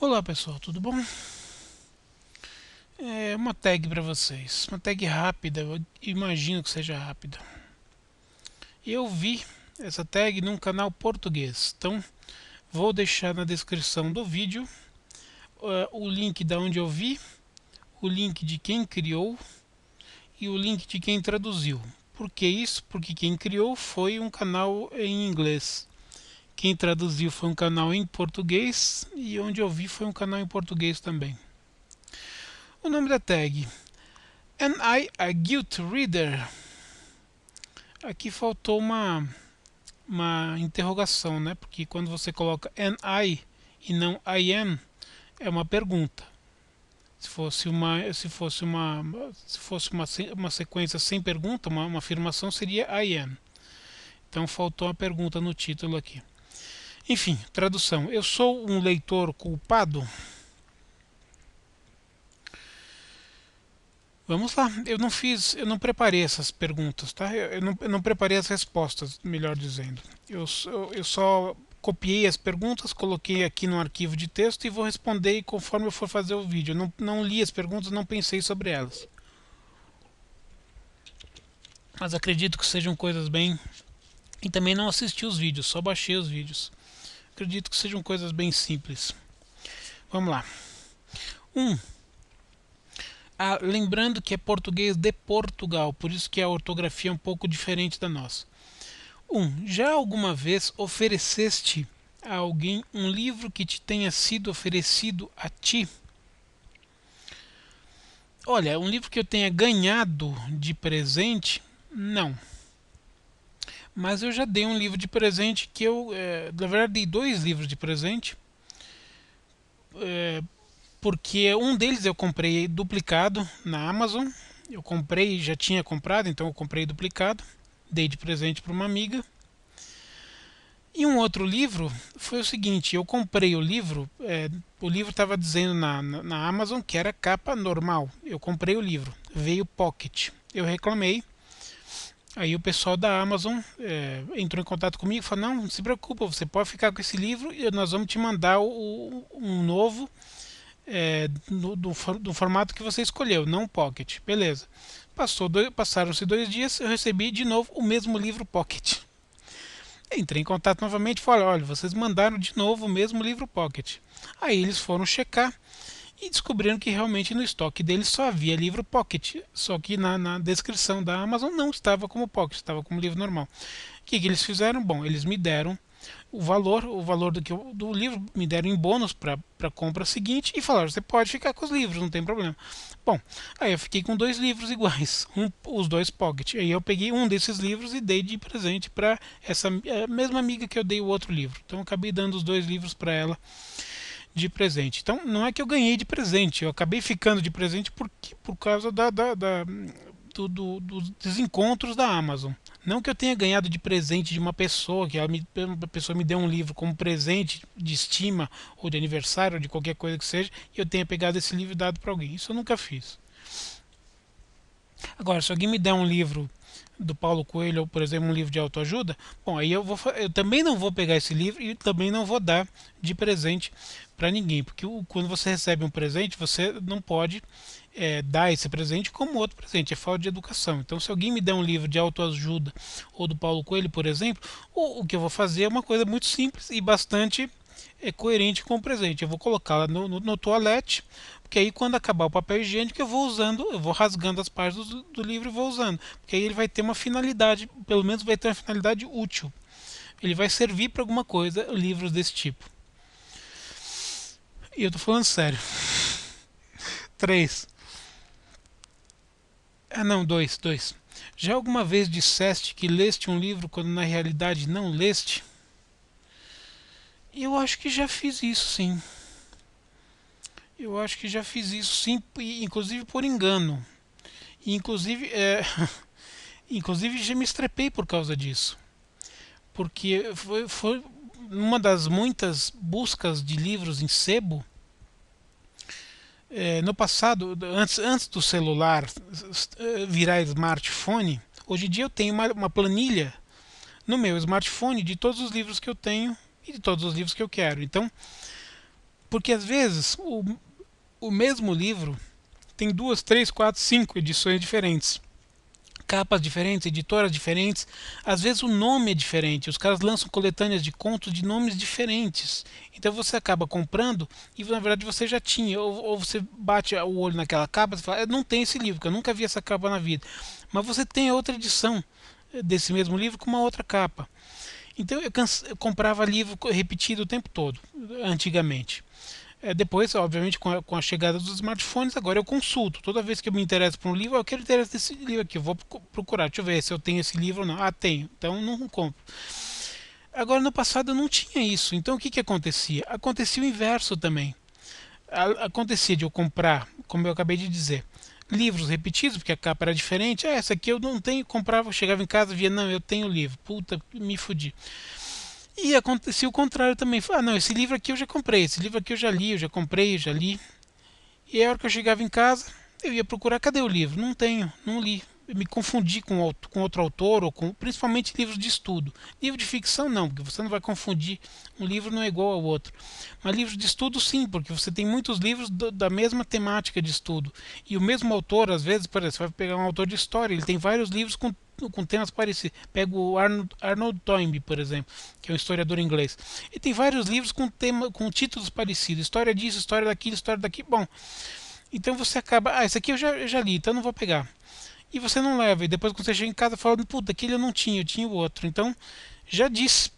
Olá pessoal, tudo bom? Uma tag para vocês, uma tag rápida, eu imagino que seja rápida. Eu vi essa tag num canal português, então vou deixar na descrição do vídeo o link da onde eu vi, o link de quem criou e o link de quem traduziu. Por que isso? Porque quem criou foi um canal em inglês. Quem traduziu foi um canal em português e onde eu vi foi um canal em português também. O nome da tag: Am I a Guilt Reader? Aqui faltou uma interrogação, né? Porque quando você coloca am I e não I am, é uma pergunta. Se fosse uma sequência sem pergunta, uma afirmação seria I am. Então faltou uma pergunta no título aqui. Enfim, tradução. Eu sou um leitor culpado? Vamos lá. Eu não preparei essas perguntas, tá? Eu não preparei as respostas, melhor dizendo. Eu só copiei as perguntas, coloquei aqui no arquivo de texto e vou responder conforme eu for fazer o vídeo. Eu não li as perguntas, não pensei sobre elas. Mas acredito que sejam coisas bem. E também não assisti os vídeos, só baixei os vídeos. Acredito que sejam coisas bem simples. Vamos lá. 1. Lembrando que é português de Portugal, por isso que a ortografia é um pouco diferente da nossa. Já alguma vez ofereceste a alguém um livro que te tenha sido oferecido a ti? Olha, um livro que eu tenha ganhado de presente, não. Mas eu já dei um livro de presente que na verdade, dei dois livros de presente. Porque um deles eu comprei duplicado na Amazon. Eu comprei, já tinha comprado, então eu comprei duplicado. Dei de presente para uma amiga. E um outro livro foi o seguinte: eu comprei o livro estava dizendo na Amazon que era capa normal. Eu comprei o livro, veio Pocket. Eu reclamei. Aí o pessoal da Amazon entrou em contato comigo e falou: não se preocupa, você pode ficar com esse livro e nós vamos te mandar um novo do formato que você escolheu, não Pocket. Beleza. Passaram-se 2 dias, eu recebi de novo o mesmo livro Pocket. Entrei em contato novamente e falei: olha, vocês mandaram de novo o mesmo livro Pocket. Aí eles foram checar e descobriram que realmente no estoque deles só havia livro Pocket. Só que na descrição da Amazon não estava como Pocket, estava como livro normal. O que eles fizeram? Bom, eles me deram o valor do livro, me deram em bônus para a compra seguinte e falaram: você pode ficar com os livros, não tem problema. Bom, aí eu fiquei com 2 livros iguais, os 2 Pocket. Aí eu peguei um desses livros e dei de presente para essa mesma amiga que eu dei o outro livro. Então eu acabei dando os 2 livros para ela de presente. Então não é que eu ganhei de presente, eu acabei ficando de presente por causa dos desencontros da Amazon. Não que eu tenha ganhado de presente de uma pessoa, que a pessoa me deu um livro como presente de estima, ou de aniversário, ou de qualquer coisa que seja, e eu tenha pegado esse livro e dado para alguém. Isso eu nunca fiz. Agora, se alguém me der um livro do Paulo Coelho, ou por exemplo um livro de autoajuda, bom, aí eu também não vou pegar esse livro e também não vou dar de presente para ninguém, porque quando você recebe um presente, você não pode dar esse presente como outro presente, é falta de educação. Então, se alguém me der um livro de autoajuda ou do Paulo Coelho, por exemplo, o que eu vou fazer é uma coisa muito simples e bastante coerente com o presente. Eu vou colocá-la no toalete, porque aí quando acabar o papel higiênico eu vou rasgando as páginas do livro e vou usando, porque aí ele vai ter uma finalidade, pelo menos vai ter uma finalidade útil. Ele vai servir para alguma coisa, livros desse tipo. E eu tô falando sério. 3. Não, dois. Já alguma vez disseste que leste um livro quando na realidade não leste? Eu acho que já fiz isso, sim. Eu acho que já fiz isso, sim, inclusive por engano. E, inclusive, inclusive já me estrepei por causa disso. Porque foi uma das muitas buscas de livros em sebo. No passado, antes do celular virar smartphone, hoje em dia eu tenho uma planilha no meu smartphone de todos os livros que eu tenho e de todos os livros que eu quero. Então, Porque às vezes o mesmo livro tem duas, três, quatro, cinco edições diferentes, capas diferentes, editoras diferentes. Às vezes o nome é diferente. Os caras lançam coletâneas de contos de nomes diferentes. Então você acaba comprando e na verdade você já tinha. Ou você bate o olho naquela capa e fala, eu não tenho esse livro, porque eu nunca vi essa capa na vida. Mas você tem a outra edição desse mesmo livro com uma outra capa. Então eu comprava livro repetido o tempo todo, antigamente. Depois, obviamente, com a chegada dos smartphones, agora eu consulto. Toda vez que eu me interesso por um livro, eu quero interesse desse livro aqui. Eu vou procurar, deixa eu ver se eu tenho esse livro ou não. Ah, tenho, então não compro. Agora, no passado, eu não tinha isso. Então, o que acontecia? Acontecia o inverso também. Acontecia de eu comprar, como eu acabei de dizer, livros repetidos, porque a capa era diferente. Essa aqui eu não tenho, comprava, chegava em casa, via, não, eu tenho o livro. Puta, me fudi. E acontecia o contrário também. Ah, não, esse livro aqui eu já comprei, esse livro aqui eu já li, eu já comprei, eu já li. E a hora que eu chegava em casa, eu ia procurar, cadê o livro? Não tenho, não li. Eu me confundi com outro autor, ou com principalmente livros de estudo. Livro de ficção não, porque você não vai confundir. Um livro não é igual ao outro. Mas livros de estudo sim, porque você tem muitos livros da mesma temática de estudo. E o mesmo autor, às vezes, por exemplo, você vai pegar um autor de história, ele tem vários livros com temas parecidos. Pega o Arnold Toynbee, por exemplo, que é um historiador inglês. E tem vários livros com títulos parecidos. História disso, história daquilo, história daquilo. Bom, então você acaba, esse aqui eu já li, então eu não vou pegar. E você não leva, e depois quando você chega em casa fala, puta, aquele eu tinha o outro. Então, já disse,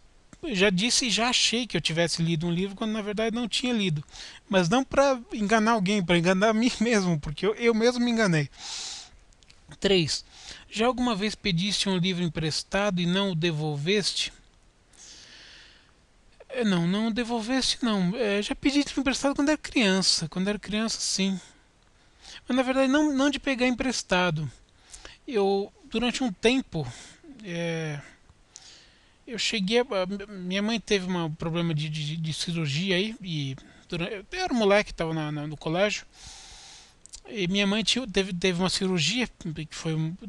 já disse e já achei que eu tivesse lido um livro quando na verdade não tinha lido. Mas não para enganar alguém, para enganar a mim mesmo, porque eu mesmo me enganei. 3. Já alguma vez pediste um livro emprestado e não o devolveste? Não o devolveste não. Já pedi livro emprestado quando era criança. Quando era criança, sim. Mas na verdade não de pegar emprestado. Eu, durante um tempo, é, eu cheguei minha mãe teve um problema de cirurgia aí, e eu era um moleque, estava no colégio, e minha mãe teve uma cirurgia que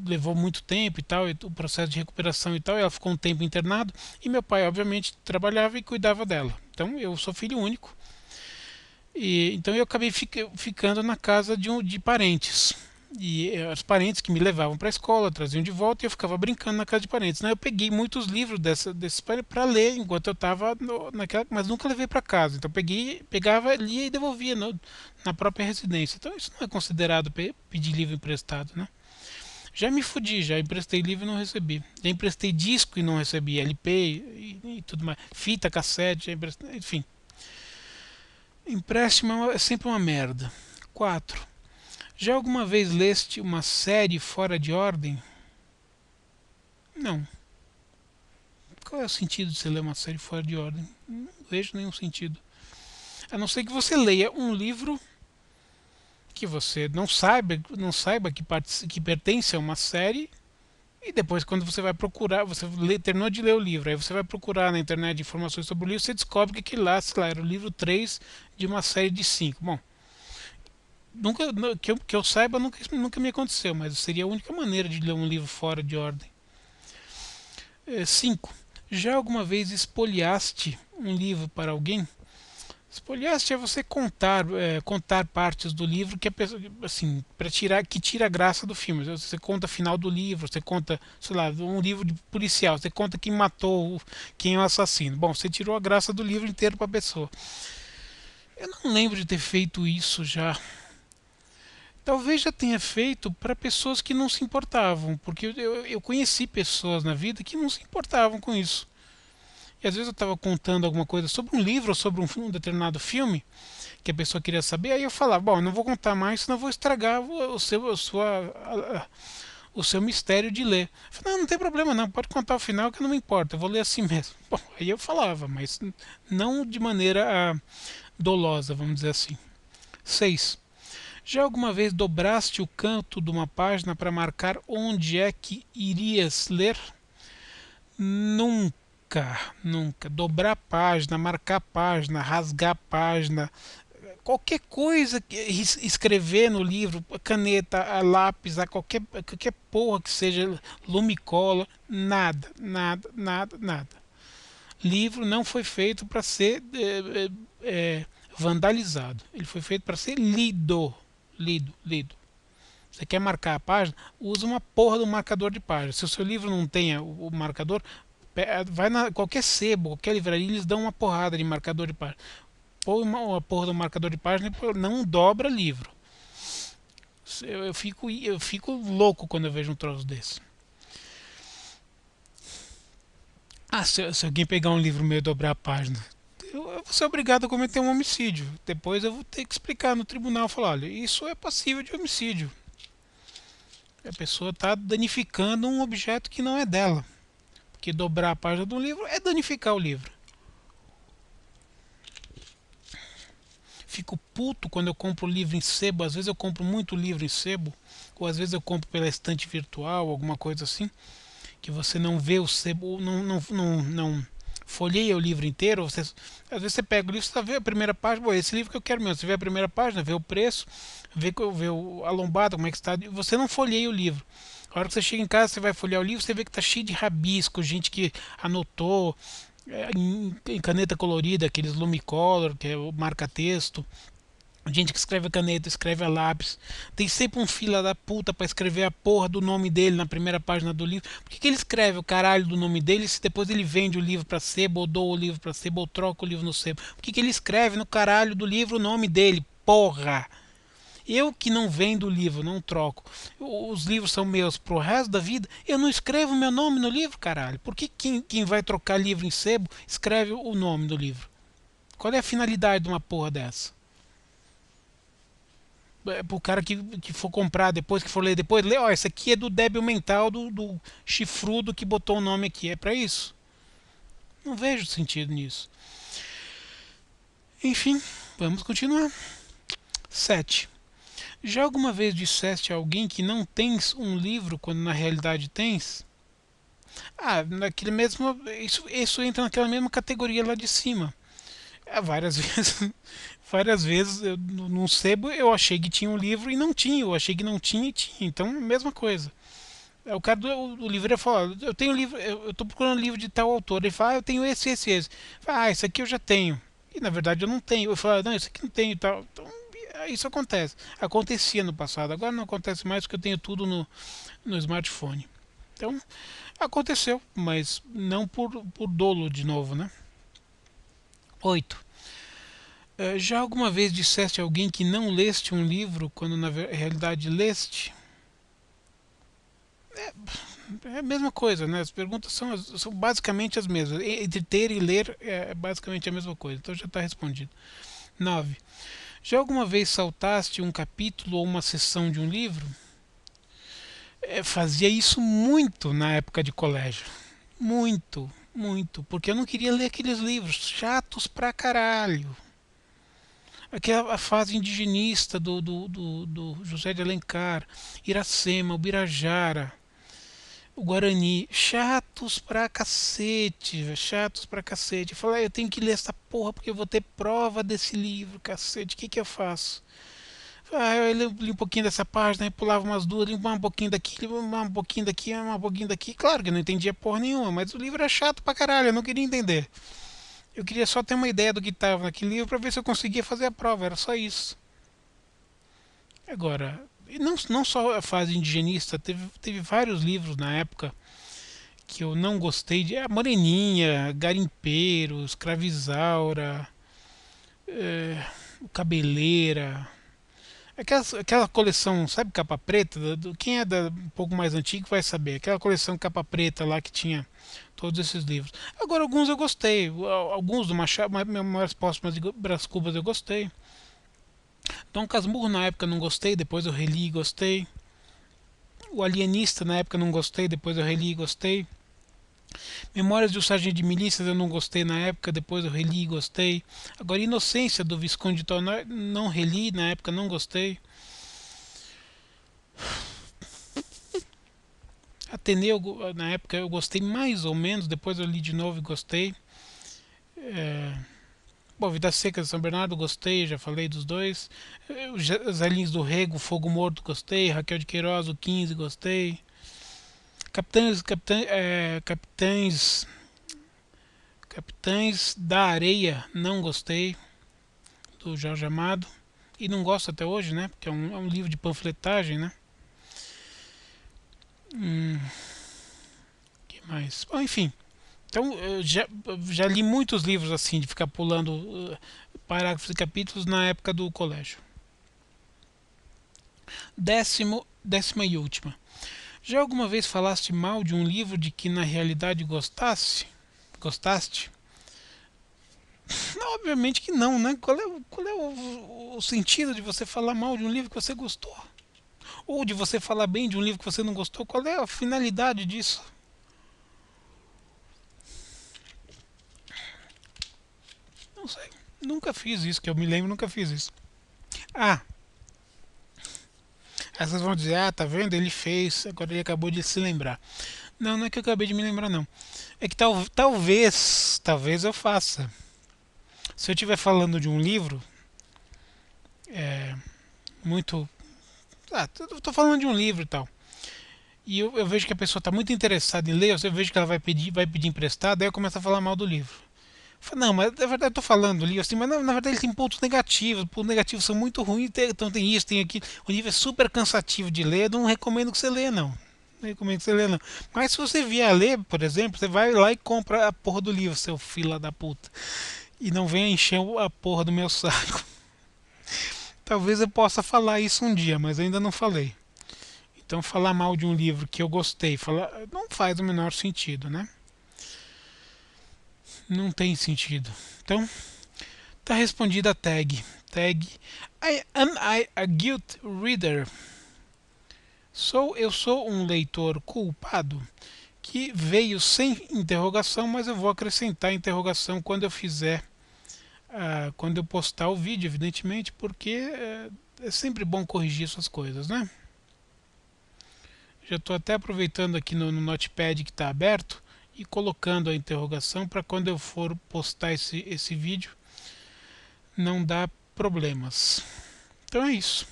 levou muito tempo e tal, e o processo de recuperação e tal, e ela ficou um tempo internado, e meu pai, obviamente, trabalhava e cuidava dela. Então eu sou filho único, e então eu acabei ficando na casa de parentes. E os parentes que me levavam para a escola traziam de volta e eu ficava brincando na casa de parentes. Né? Eu peguei muitos livros desses parentes para ler enquanto eu estava naquela, mas nunca levei para casa. Então pegava, lia e devolvia na própria residência. Então isso não é considerado pedir livro emprestado, né? Já me fudi, já emprestei livro e não recebi. Já emprestei disco e não recebi, LP e tudo mais. Fita, cassete, já emprestei, enfim. Empréstimo é sempre uma merda. 4. Já alguma vez leste uma série fora de ordem? Não. Qual é o sentido de você ler uma série fora de ordem? Não vejo nenhum sentido. A não ser que você leia um livro que você não saiba que pertence a uma série, e depois quando você vai procurar, terminou de ler o livro, aí você vai procurar na internet informações sobre o livro, você descobre que aquele lá, sei lá, era o livro 3 de uma série de 5. Bom, nunca, que eu saiba, nunca me aconteceu, mas seria a única maneira de ler um livro fora de ordem. 5. Já alguma vez espoliaste um livro para alguém? Espoliaste é você contar partes do livro que a pessoa, assim, para tirar que tira a graça do filme. Você conta o final do livro, você conta, sei lá, um livro de policial, você conta quem matou, quem é o assassino. Bom, você tirou a graça do livro inteiro para a pessoa. Eu não lembro de ter feito isso já. Talvez já tenha feito para pessoas que não se importavam, porque eu conheci pessoas na vida que não se importavam com isso. E às vezes eu estava contando alguma coisa sobre um livro ou sobre um determinado filme que a pessoa queria saber, aí eu falava, bom, eu não vou contar mais, senão eu vou estragar o seu mistério de ler. Eu falei, não tem problema não, pode contar o final que não me importa, eu vou ler assim mesmo. Bom, aí eu falava, mas não de maneira dolosa, vamos dizer assim. 6. Já alguma vez dobraste o canto de uma página para marcar onde é que irias ler? Nunca, nunca. Dobrar a página, marcar a página, rasgar a página, qualquer coisa, escrever no livro, caneta, a lápis, qualquer porra que seja, lumicola, nada, nada, nada, nada. Livro não foi feito para ser vandalizado. Ele foi feito para ser lido. Lido, lido. Você quer marcar a página? Usa uma porra do marcador de página. Se o seu livro não tem o marcador, vai na qualquer sebo, qualquer livraria, eles dão uma porrada de marcador de página. Põe uma porra do marcador de página e não dobra livro. Eu fico louco quando eu vejo um troço desse. Se alguém pegar um livro meu e dobrar a página, eu vou ser obrigado a cometer um homicídio. Depois eu vou ter que explicar no tribunal, falar, olha, isso é passível de homicídio. A pessoa está danificando um objeto que não é dela. Porque dobrar a página do livro é danificar o livro. Fico puto quando eu compro livro em sebo. Às vezes eu compro muito livro em sebo, ou às vezes eu compro pela estante virtual, alguma coisa assim, que você não vê o sebo, não folheia o livro inteiro. Às vezes você pega o livro, você vê a primeira página, pô, esse livro que eu quero mesmo. Você vê a primeira página, vê o preço, vê a lombada, como é que está. Você não folheia o livro. A hora que você chega em casa, você vai folhear o livro, você vê que está cheio de rabisco, gente que anotou em caneta colorida, aqueles Lumicolor, que é o marca-texto. Gente que escreve a caneta, escreve a lápis. Tem sempre um fila da puta pra escrever a porra do nome dele na primeira página do livro. Por que ele escreve o caralho do nome dele se depois ele vende o livro pra sebo, ou doa o livro pra sebo, ou troca o livro no sebo? Por que ele escreve no caralho do livro o nome dele? Porra! Eu que não vendo o livro, não troco. Os livros são meus pro resto da vida. Eu não escrevo meu nome no livro, caralho. Por que quem vai trocar livro em sebo escreve o nome do livro? Qual é a finalidade de uma porra dessa? Pro cara que for comprar depois, que for ler depois, lê, ó, esse aqui é do débil mental do chifrudo que botou o nome aqui. É pra isso? Não vejo sentido nisso. Enfim, vamos continuar. 7. Já alguma vez disseste a alguém que não tens um livro quando na realidade tens? Naquele mesmo. Isso entra naquela mesma categoria lá de cima. Várias vezes. Várias vezes num sebo eu achei que tinha um livro e não tinha. Eu achei que não tinha e tinha. Então, mesma coisa. O cara do livro ele fala: eu tenho livro, eu estou procurando um livro de tal autor. Ele fala: eu tenho esse. Fala, esse aqui eu já tenho. E na verdade eu não tenho. Eu falo: não, esse aqui não tenho e tal. Então, isso acontece. Acontecia no passado. Agora não acontece mais porque eu tenho tudo no smartphone. Então, aconteceu, mas não por dolo de novo, né? 8. Já alguma vez disseste a alguém que não leste um livro quando na realidade leste? É a mesma coisa, né? As perguntas são basicamente as mesmas. Entre ter e ler é basicamente a mesma coisa. Então já está respondido. 9. Já alguma vez saltaste um capítulo ou uma seção de um livro? Fazia isso muito na época de colégio. Muito, muito. Porque eu não queria ler aqueles livros chatos pra caralho. Aquela a fase indigenista do José de Alencar, Iracema, Ubirajara, o Guarani, chatos pra cacete, véio, chatos pra cacete. Eu falei, eu tenho que ler essa porra porque eu vou ter prova desse livro, cacete, o que que eu faço? Eu li um pouquinho dessa página, aí pulava umas duas, li um pouquinho daqui, li um pouquinho daqui, um pouquinho daqui. Claro que eu não entendia porra nenhuma, mas o livro é chato pra caralho, eu não queria entender. Eu queria só ter uma ideia do que estava naquele livro para ver se eu conseguia fazer a prova, era só isso. Agora, não só a fase indigenista, teve vários livros na época que eu não gostei de. A Moreninha, Garimpeiro, Escravizaura, o Cabeleira. Aquela coleção, sabe, capa preta? Quem é um pouco mais antigo vai saber. Aquela coleção capa preta lá que tinha todos esses livros. Agora, alguns eu gostei. Alguns do Machado, Memórias Póstumas de Brás Cubas eu gostei. Dom Casmurro na época não gostei, depois eu reli e gostei. O Alienista na época não gostei, depois eu reli e gostei. Memórias de um Sargento de Milícias eu não gostei na época, depois eu reli e gostei. Agora Inocência do Visconde de Tonó não reli, na época não gostei. Ateneu, na época eu gostei mais ou menos, depois eu li de novo e gostei. Bom, Vidas Secas de São Bernardo, gostei, já falei dos dois. Os Velhinhos do Rego, Fogo Morto, gostei. Raquel de Queiroz, o 15, gostei. Capitães da Areia, não gostei. do Jorge Amado. E não gosto até hoje, né? Porque é um livro de panfletagem, né? Que mais? Bom, enfim. Então, eu já li muitos livros assim, de ficar pulando parágrafos e capítulos na época do colégio. Décima e última. Já alguma vez falaste mal de um livro de que na realidade gostaste? Não, obviamente que não, né? Qual é o sentido de você falar mal de um livro que você gostou? Ou de você falar bem de um livro que você não gostou? Qual é a finalidade disso? Não sei. Nunca fiz isso, que eu me lembro, nunca fiz isso. Ah, aí vocês vão dizer, ah, tá vendo? Ele fez, agora ele acabou de se lembrar. Não, não é que eu acabei de me lembrar, não. É que talvez eu faça. Se eu estiver falando de um livro, é, muito. Ah, eu tô falando de um livro e tal. E eu vejo que a pessoa está muito interessada em ler, eu vejo que ela vai pedir emprestado, aí eu começo a falar mal do livro. Falo, não, mas na verdade eu tô falando ali, assim, mas na verdade ele tem pontos negativos, os pontos negativos são muito ruins, então tem isso, tem aquilo. O livro é super cansativo de ler, não recomendo que você leia, não. Não recomendo que você leia, não. Mas se você vier a ler, por exemplo, você vai lá e compra a porra do livro, seu filho da puta. E não venha encher a porra do meu saco. Talvez eu possa falar isso um dia, mas ainda não falei. Então falar mal de um livro que eu gostei, não faz o menor sentido, né? Não tem sentido. Então, tá respondida a tag. Tag. Am I a guilt reader? Eu sou um leitor culpado que veio sem interrogação, mas eu vou acrescentar a interrogação quando eu fizer, quando eu postar o vídeo, evidentemente, porque é sempre bom corrigir essas coisas, né? Já estou até aproveitando aqui no Notepad que está aberto e colocando a interrogação para quando eu for postar esse vídeo não dar problemas. Então é isso.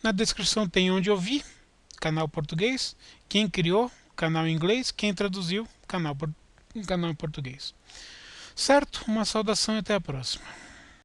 Na descrição tem onde ouvir, canal português, quem criou, canal em inglês, quem traduziu, canal em português. Certo? Uma saudação e até a próxima.